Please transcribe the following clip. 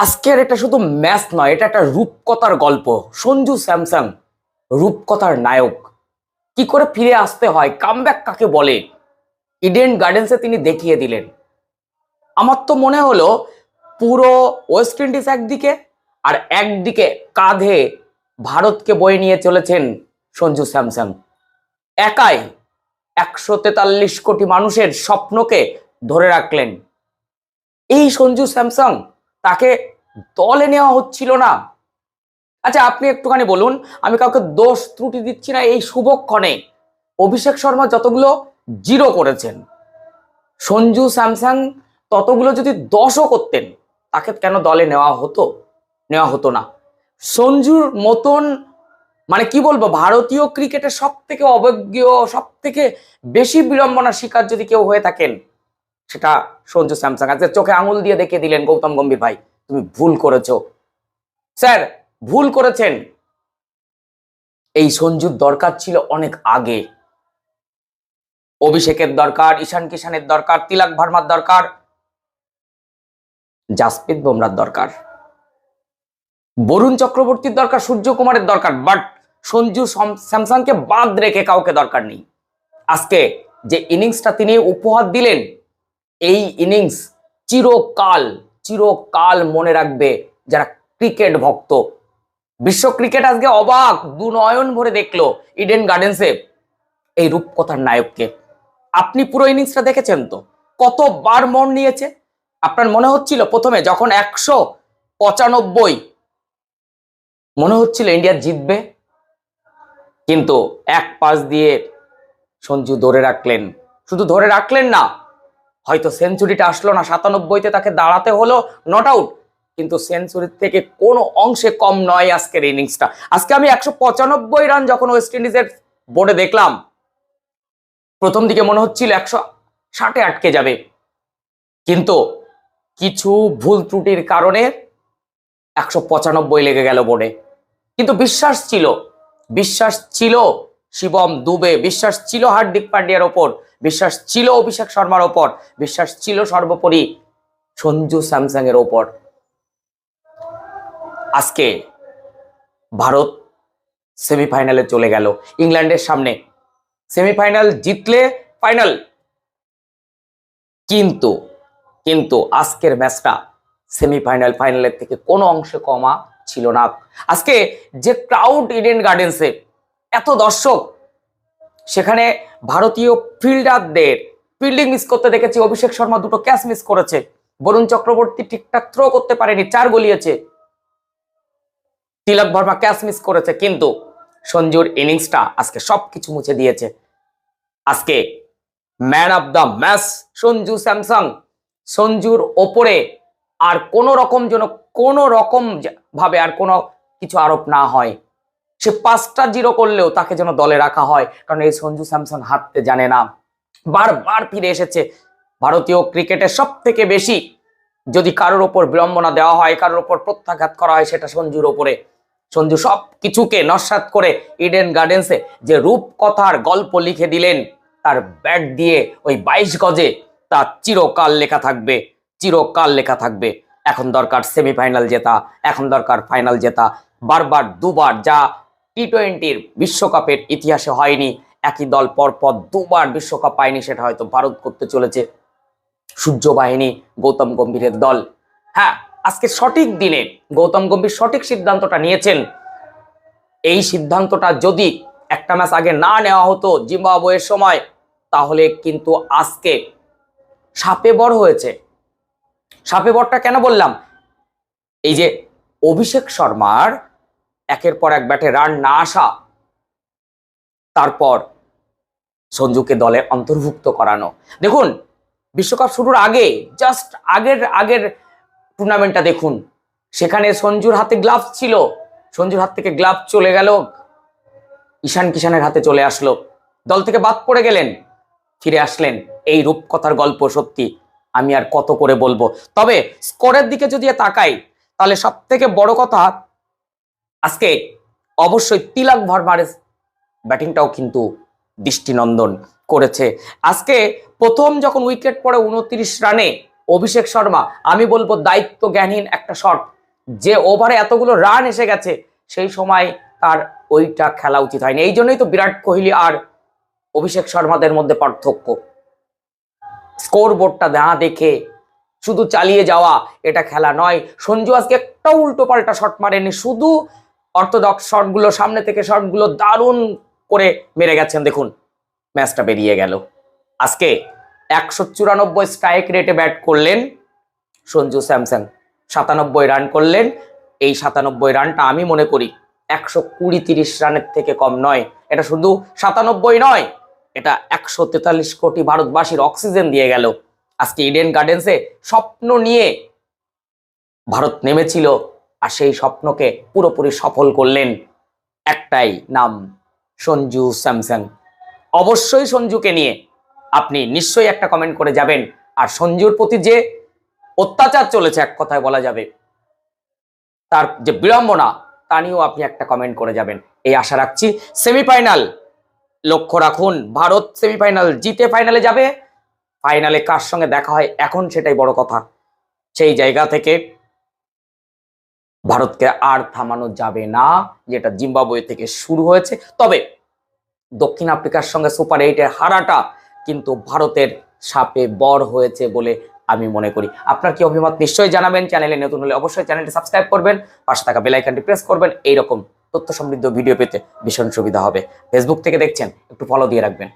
আজকের এটা শুধু ম্যাচ নয়, এটা একটা রূপকথার গল্প। সঞ্জু স্যামসন রূপকথার নায়ক। কি করে ফিরে আসতে হয়, কামব্যাক কাকে বলে, ইডেন গার্ডেন্সে তিনি দেখিয়ে দিলেন। আমার তো মনে হলো পুরো ওয়েস্ট ইন্ডিজ একদিকে, আর একদিকে কাঁধে ভারতকে বয়ে নিয়ে চলেছেন সঞ্জু স্যামসন। একাই 143 কোটি মানুষের স্বপ্নকে ধরে রাখলেন। এই সঞ্জু স্যামসন, তাকে দলে নেওয়া হচ্ছিল না। আচ্ছা, আপনি একটুখানি বলুন, আমি কাউকে দোষ ত্রুটি দিচ্ছি না। এই শুভক্ষণে অভিষেক শর্মা যতগুলো জিরো করেছেন, সঞ্জু স্যামসন ততগুলো যদি 10ও করতেন, তাকে কেন দলে নেওয়া হতো না। সঞ্জুর মতন, মানে কি বলবো, ভারতীয় ক্রিকেটের সব থেকে অবজ্ঞ, সব থেকে বেশি বিড়ম্বনার শিকার যদি কেউ হয়ে থাকেন, সেটা সঞ্জু স্যামসন। আজকে চোখে আঙুল দিয়ে দেখিয়ে দিলেন, গৌতম গম্ভীর ভাই তুমি ভুল করেছো, স্যার ভুল করেছেন। এই সঞ্জুর দরকার ছিল অনেক আগে। অভিষেকের দরকার, ঈশান কিষানের দরকার, তিলক ভার্মার দরকার, জাসপ্রীত বুমরার দরকার, বরুণ চক্রবর্তীর দরকার, সূর্যকুমারের দরকার, বাট সঞ্জু স্যামসনকে বাদ রেখে কাউকে দরকার নেই। আজকে যে ইনিংসটা তিনি উপহার দিলেন, এই ইনিংস চিরকাল চিরকাল মনে রাখবে যারা ক্রিকেট ভক্ত। বিশ্ব ক্রিকেট আজকে অবাক, দু নয়ন ভরে দেখলো ইডেন গার্ডেন্সে এই রূপকথার নায়ককে। আপনি পুরো ইনিংসটা দেখেছেন তো, কতবার মন নিয়েছে। আপনার মনে হচ্ছিল প্রথমে যখন 195 মনে হচ্ছিল ইন্ডিয়া জিতবে, কিন্তু এক পাস দিয়ে সঞ্জু ধরে রাখলেন। শুধু ধরে রাখলেন না, হয়তো সেঞ্চুরিটা আসলো না, 97তে তাকে দাঁড়াতে হলো, নট আউট, কিন্তু সেঞ্চুরির থেকে কোনো অংশে কম নয় আজকের ইনিংসটা। আজকে আমি 195 রান যখন ওয়েস্ট ইন্ডিজের বোর্ডে দেখলাম, প্রথম দিকে মনে হচ্ছিল 160-এ আটকে যাবে, কিন্তু কিছু ভুল ত্রুটির কারণে 195 লেগে গেল বোর্ডে। কিন্তু বিশ্বাস ছিল শিবম দুবে, বিশ্বাস ছিল হার্দিক পান্ডিয়ার ওপর, বিশ্বাস ছিল অভিষেক শর্মার ওপর, বিশ্বাস ছিল সর্বোপরি সঞ্জু স্যামসং এর ওপর। আজকে ভারত সেমিফাইনালে চলে গেল ইংল্যান্ডের সামনে। সেমিফাইনাল জিতলে ফাইনাল, কিন্তু কিন্তু আজকের ম্যাচটা সেমিফাইনাল ফাইনালের থেকে কোনো অংশে কমা ছিল না। আজকে যে ক্রাউড ইডেন গার্ডেন্সে, এত দর্শক, সেখানে ভারতীয় ফিল্ডারদের ফিল্ডিং মিস করতে দেখেছি। অভিষেক শর্মা দুটো ক্যাচ মিস করেছে, বরুণ চক্রবর্তী ঠিকঠাক থ্রো করতে পারেনি, 4 গলিয়েছে, তিলক ভার্মা ক্যাচ মিস করেছে, কিন্তু সঞ্জুর ইনিংসটা আজকে সবকিছু মুছে দিয়েছে। আজকে man of the match Sanju Samson. সঞ্জুর ওপরে আর কোনো রকম ভাবে আর কোনো কিছু আরোপ না হয়। সে 5টা জিরো করলেও তাকে যেন দলে রাখা হয়, কারণ এই সঞ্জু স্যামসন হারতে জানে না। বারবার ফিরে এসেছে ভারতীয় ক্রিকেটের সব থেকে বেশি। যদি কারোর ওপর বিড়ম্বনা দেওয়া হয়, কারোর ওপর প্রত্যাঘাত করা হয়, সেটা সঞ্জুর ওপরে। সঞ্জু সব কিছুকে নস্যাৎ করে ইডেন গার্ডেন্সে যে রূপকথার গল্প লিখে দিলেন, তার ব্যাট দিয়ে ওই 22 গজে, তা চিরকাল লেখা থাকবে, চিরকাল লেখা থাকবে। এখন দরকার সেমিফাইনাল জেতা, এখন দরকার ফাইনাল জেতা। বারবার দুবার, যা টি20-র বিশ্বকাপের ইতিহাসে হয়নি, একই দল পরপর দুবার বিশ্বকাপ পায়নি, সেটা হয়তো ভারত করতে চলেছে। সূর্য বাহিনী, গৌতম গম্ভীরের দল। হ্যাঁ, আজকে সঠিক দিনে গৌতম গম্ভীর সঠিক সিদ্ধান্তটা নিয়েছেন। এই সিদ্ধান্তটা যদি একটা ম্যাচ আগে না নেওয়া হতো জিম্বাবুয়ের সময়, তাহলে কিন্তু আজকে সাপে বর হয়েছে। সাপে বরটা কেন বললাম, এই যে অভিষেক শর্মার একের পর এক ব্যাটে রান না আসা, তারপর সঞ্জুকে দলে অন্তর্ভুক্ত করানো। দেখুন, বিশ্বকাপ শুরুর আগে, জাস্ট আগের টুর্নামেন্টটা দেখুন, সেখানে সঞ্জুর হাতে গ্লাভস ছিল, সঞ্জুর হাত থেকে গ্লাভস চলে গেল, ঈশান কিষানের হাতে চলে আসলো, দল থেকে বাদ পড়ে গেলেন, ফিরে আসলেন। এই রূপকথার গল্প সত্যি আমি আর কত করে বলবো। তবে স্কোরের দিকে যদি তাকাই, তাহলে সব থেকে বড় কথা, আজকে অবশ্যই তিলক ভার্মার ব্যাটিংটাও কিন্তু দৃষ্টিনন্দন করেছে। আজকে প্রথম যখন উইকেট পড়ে 29 রানে, অভিষেক শর্মা আমি বলবো দায়িত্ব জ্ঞানহীন একটা শট, যে ওভারে এতগুলো রান এসে গেছে সেই সময় তার ওইটা খেলা উচিত হয়নি। এই জন্যই তো বিরাট কোহলি আর অভিষেক শর্মাদের মধ্যে পার্থক্য। স্কোর বোর্ডটা না দেখে শুধু চালিয়ে যাওয়া এটা খেলা নয়। সঞ্জু আজকে একটা উল্টো পাল্টা শট মারেনি, শুধু অর্থোডক্স শটগুলো, সামনে থেকে শটগুলো দারুণ করে মেরে গেছেন। দেখুন ম্যাচটা বেরিয়ে গেল। আজকে 194 স্ট্রাইক রেটে ব্যাট করলেন সঞ্জু স্যামসন, 97 রান করলেন। এই 97 রানটা আমি মনে করি 120-30 রানের থেকে কম নয়। এটা শুধু 97 নয়, এটা 143 কোটি ভারতবাসীর অক্সিজেন দিয়ে গেল। আজকে ইডেন গার্ডেন্সে স্বপ্ন নিয়ে ভারত নেমেছিল, আর সেই স্বপ্নকে পুরোপুরি সফল করলেন একটাই নাম, সঞ্জু স্যামসন। অবশ্যই সঞ্জুকে নিয়ে আপনি নিশ্চয়ই একটা কমেন্ট করে যাবেন। আর সঞ্জুর প্রতি যে অত্যাচার চলেছে, এক কথায় বলা যাবে, তার যে বিড়ম্বনা, তা নিয়েও আপনি একটা কমেন্ট করে যাবেন, এই আশা রাখছি। সেমিফাইনাল লক্ষ্য রাখুন, ভারত সেমিফাইনাল জিতে ফাইনালে যাবে। ফাইনালে কার সঙ্গে দেখা হয় এখন সেটাই বড় কথা। সেই জায়গা থেকে ভারতকে আর থামানো যাবে না, যেটা জিম্বাবুয়ে থেকে শুরু হয়েছে। তবে দক্ষিণ আফ্রিকার সঙ্গে সুপার 8-এর হারাটা কিন্তু ভারতের সাপে বর হয়েছে বলে আমি মনে করি। আপনার কি অভিমত নিশ্চয়ই জানাবেন। চ্যানেলে নতুন হলে অবশ্যই চ্যানেলটি সাবস্ক্রাইব করবেন, পাশে থাকা বেল আইকনটি প্রেস করবেন। এইরকম তথ্য সমৃদ্ধ ভিডিও পেতে ভীষণ সুবিধা হবে। ফেসবুক থেকে দেখছেন, একটু ফলো দিয়ে রাখবেন।